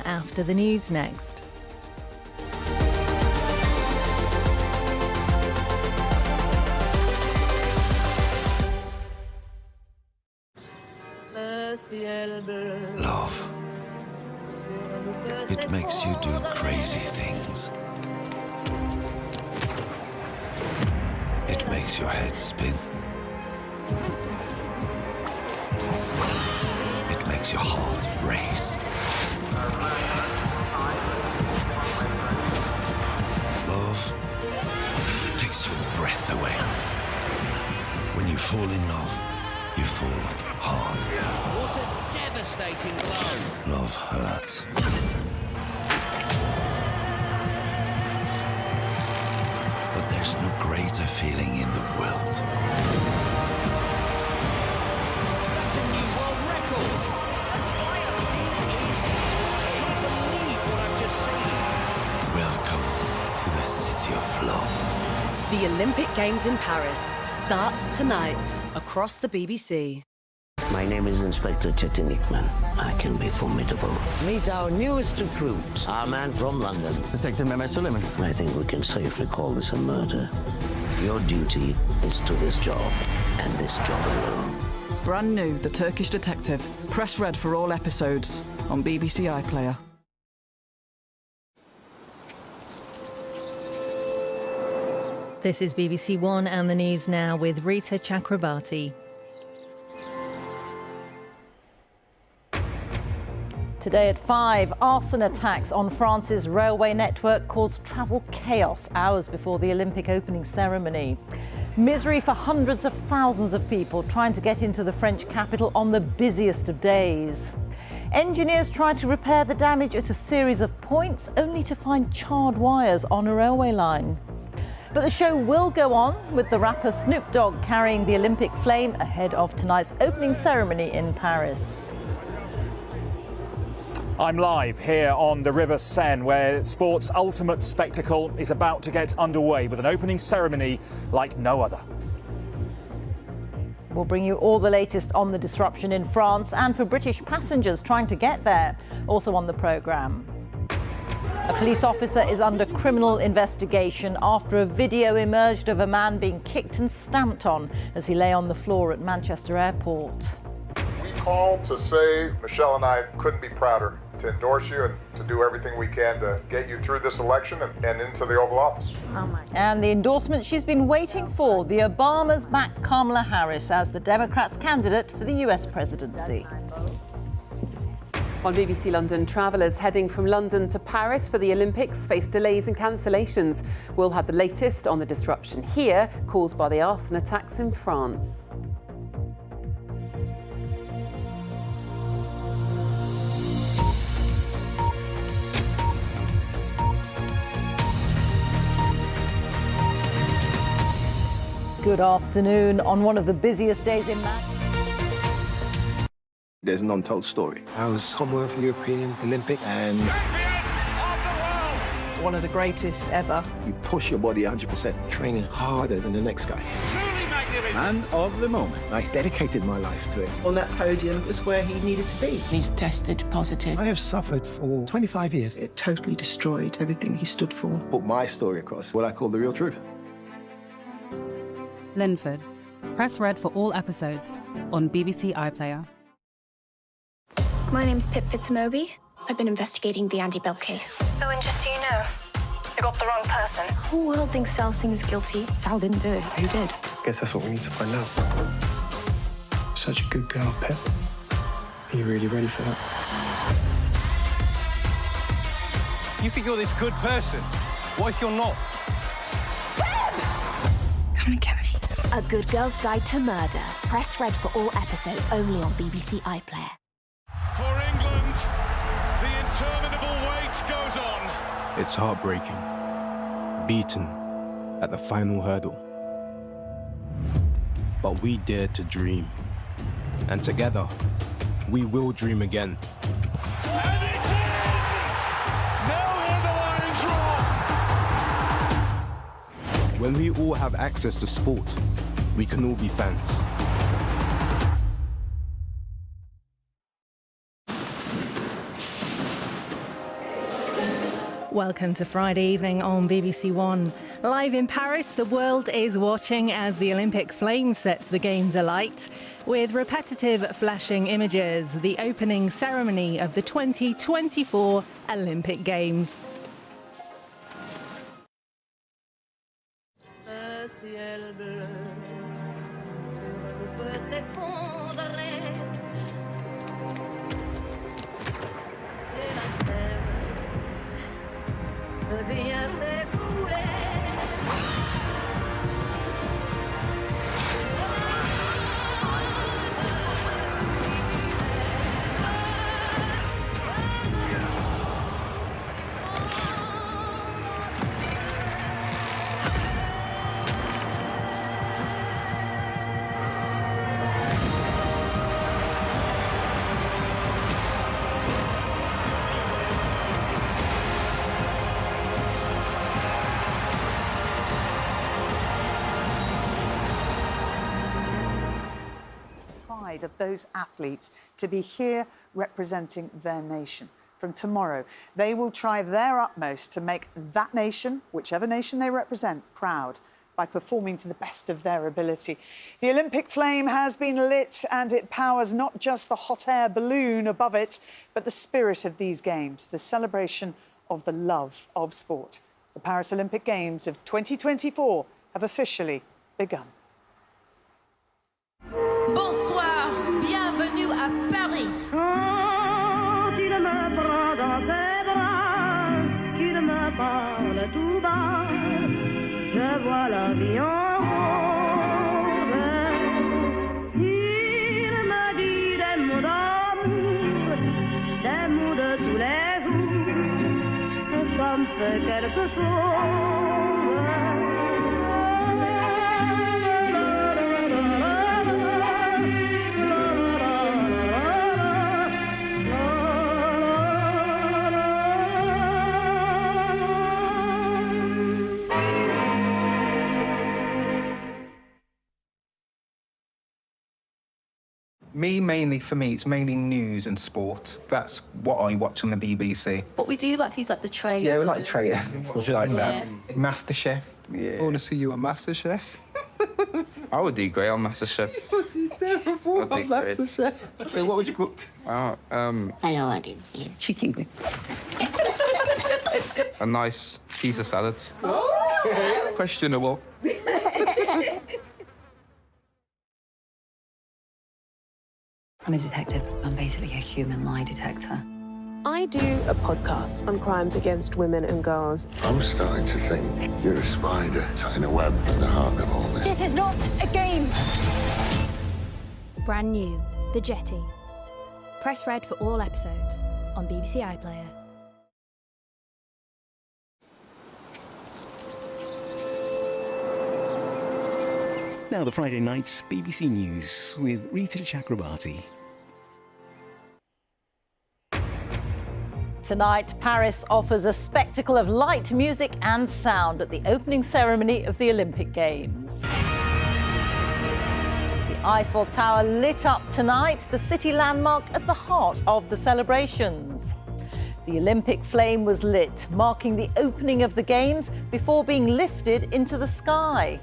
after the news next. Love. It makes you do crazy things. It makes your head spin. It makes your heart race. Love takes your breath away. When you fall in love, you fall hard. What a devastating blow. Love hurts. But there's no greater feeling in the world. That's a new world record. I can't believe what I've just seen. Welcome to the city of love. The Olympic Games in Paris starts tonight across the BBC. My name is Inspector Chetty Nickman. I can be formidable. Meet our newest recruit, our man from London. Detective Mehmet Suleiman. I think we can safely call this a murder. Your duty is to this job, and this job alone. Brand new, The Turkish Detective. Press red for all episodes on BBC iPlayer. This is BBC One and the news now with Rita Chakrabarti. Today at 5, arson attacks on France's railway network caused travel chaos hours before the Olympic opening ceremony. Misery for hundreds of thousands of people trying to get into the French capital on the busiest of days. Engineers tried to repair the damage at a series of points, only to find charred wires on a railway line. But the show will go on, with the rapper Snoop Dogg carrying the Olympic flame ahead of tonight's opening ceremony in Paris. I'm live here on the River Seine, where sport's ultimate spectacle is about to get underway with an opening ceremony like no other. We'll bring you all the latest on the disruption in France and for British passengers trying to get there, also on the programme. A police officer is under criminal investigation after a video emerged of a man being kicked and stamped on as he lay on the floor at Manchester Airport. We called to say Michelle and I couldn't be prouder to endorse you and to do everything we can to get you through this election and into the Oval Office. And the endorsement she's been waiting for, the Obamas back Kamala Harris as the Democrats' candidate for the US presidency. On BBC London, travellers heading from London to Paris for the Olympics face delays and cancellations. We'll have the latest on the disruption here caused by the arson attacks in France. Good afternoon. On one of the busiest days in Manchester. There's an untold story. I was Commonwealth European Olympic and... One of the greatest ever. You push your body 100%, training harder than the next guy. Man of the moment. I dedicated my life to it. On that podium was where he needed to be. He's tested positive. I have suffered for 25 years. It totally destroyed everything he stood for. Put my story across, what I call the real truth. Linford. Press red for all episodes on BBC iPlayer. My name's Pip Fitzmoby. I've been investigating the Andy Bell case. Oh, and just so you know, you got the wrong person. The whole world thinks Sal Singh's guilty. Sal didn't do it. Who did? Guess that's what we need to find out. Such a good girl, Pip. Are you really ready for that? You think you're this good person? What if you're not? Come and get me. A Good Girl's Guide to Murder. Press red for all episodes only on BBC iPlayer. For England, the interminable wait goes on. It's heartbreaking. Beaten at the final hurdle. But we dare to dream. And together, we will dream again. And it's in! Now hear the Lions roar! When we all have access to sport, we can all be fans. Welcome to Friday evening on BBC One. Live in Paris, the world is watching as the Olympic flame sets the games alight. With repetitive flashing images, the opening ceremony of the 2024 Olympic Games. Of those athletes to be here representing their nation. From tomorrow, they will try their utmost to make that nation, whichever nation they represent, proud by performing to the best of their ability. The Olympic flame has been lit and it powers not just the hot air balloon above it, but the spirit of these games, the celebration of the love of sport. The Paris Olympic Games of 2024 have officially begun. Bonsoir, bienvenue à Paris. Quand il me prend dans ses bras, qu'il me parle tout bas, je vois la vie en rose. Il me dit des mots d'amour, des mots de tous les jours, et ça me fait quelque chose. Mainly, for me, it's mainly news and sport. That's what I watch on the BBC. But we do like things like the trailers. Yeah, we like the trailers. Stuff like that. Yeah. MasterChef. Yeah. I want to see you on MasterChef. I would do great on MasterChef. would do terrible on MasterChef. So what would you cook? Wow, I know what it is. Chicken wings. a nice Caesar salad. Oh. Questionable. I'm a detective. I'm basically a human lie detector. I do a podcast on crimes against women and girls. I'm starting to think you're a spider in a web at the heart of all this. This is not a game! Brand new, The Jetty. Press red for all episodes on BBC iPlayer. Now the Friday night's BBC News with Rita Chakrabarti. Tonight, Paris offers a spectacle of light, music and sound at the opening ceremony of the Olympic Games. The Eiffel Tower lit up tonight, the city landmark at the heart of the celebrations. The Olympic flame was lit, marking the opening of the Games before being lifted into the sky.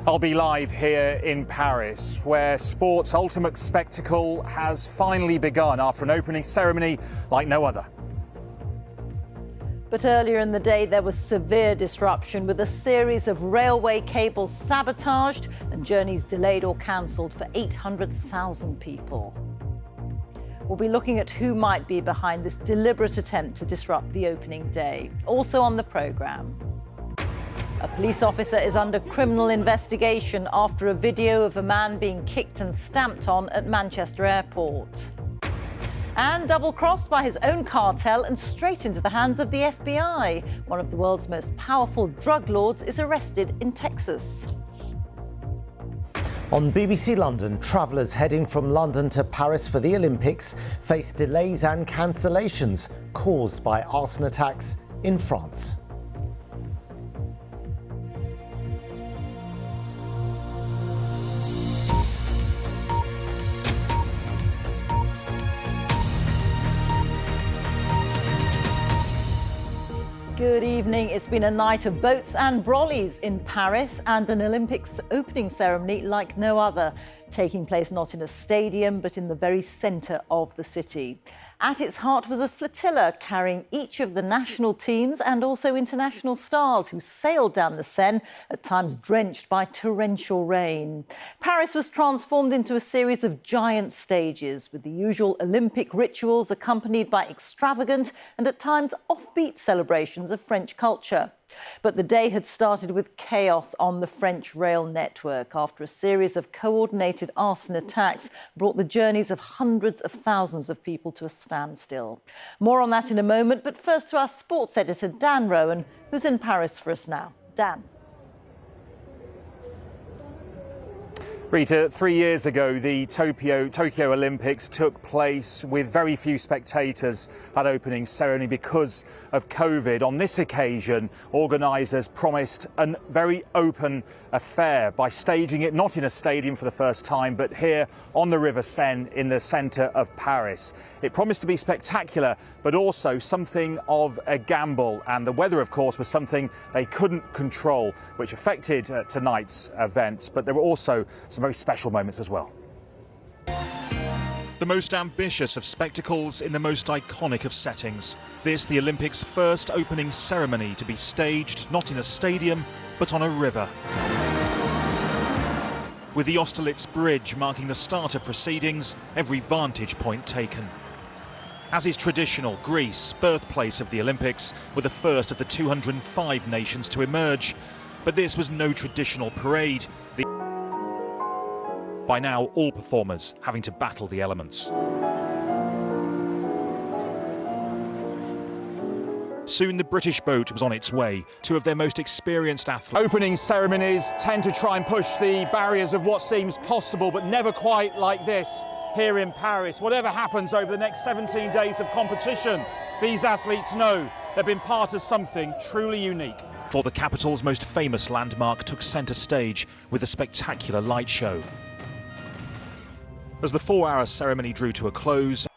I'll be live here in Paris, where sport's ultimate spectacle has finally begun after an opening ceremony like no other. But earlier in the day, there was severe disruption with a series of railway cables sabotaged and journeys delayed or cancelled for 800,000 people. We'll be looking at who might be behind this deliberate attempt to disrupt the opening day. Also on the programme. A police officer is under criminal investigation after a video of a man being kicked and stamped on at Manchester Airport. And double-crossed by his own cartel and straight into the hands of the FBI. One of the world's most powerful drug lords is arrested in Texas. On BBC London, travellers heading from London to Paris for the Olympics face delays and cancellations caused by arson attacks in France. Good evening. It's been a night of boats and brollies in Paris and an Olympics opening ceremony like no other, taking place not in a stadium but in the very centre of the city. At its heart was a flotilla carrying each of the national teams and also international stars who sailed down the Seine, at times drenched by torrential rain. Paris was transformed into a series of giant stages with the usual Olympic rituals accompanied by extravagant and at times offbeat celebrations of French culture. But the day had started with chaos on the French rail network after a series of coordinated arson attacks brought the journeys of hundreds of thousands of people to a standstill. More on that in a moment, but first to our sports editor, Dan Rowan, who's in Paris for us now. Dan. Rita, 3 years ago, the Tokyo Olympics took place with very few spectators at opening ceremony because of COVID. On this occasion, organisers promised a very open affair by staging it not in a stadium for the first time, but here on the River Seine in the centre of Paris. It promised to be spectacular, but also something of a gamble. And the weather, of course, was something they couldn't control, which affected tonight's events. But there were also some very special moments as well. The most ambitious of spectacles in the most iconic of settings. This, the Olympics' first opening ceremony to be staged not in a stadium, but on a river. With the Austerlitz Bridge marking the start of proceedings, every vantage point taken. As is traditional, Greece, birthplace of the Olympics, were the first of the 205 nations to emerge. But this was no traditional parade. By now, all performers having to battle the elements. Soon the British boat was on its way, two of their most experienced athletes. Opening ceremonies tend to try and push the barriers of what seems possible, but never quite like this here in Paris. Whatever happens over the next 17 days of competition, these athletes know they've been part of something truly unique. For the capital's most famous landmark took centre stage with a spectacular light show. As the 4-hour ceremony drew to a close,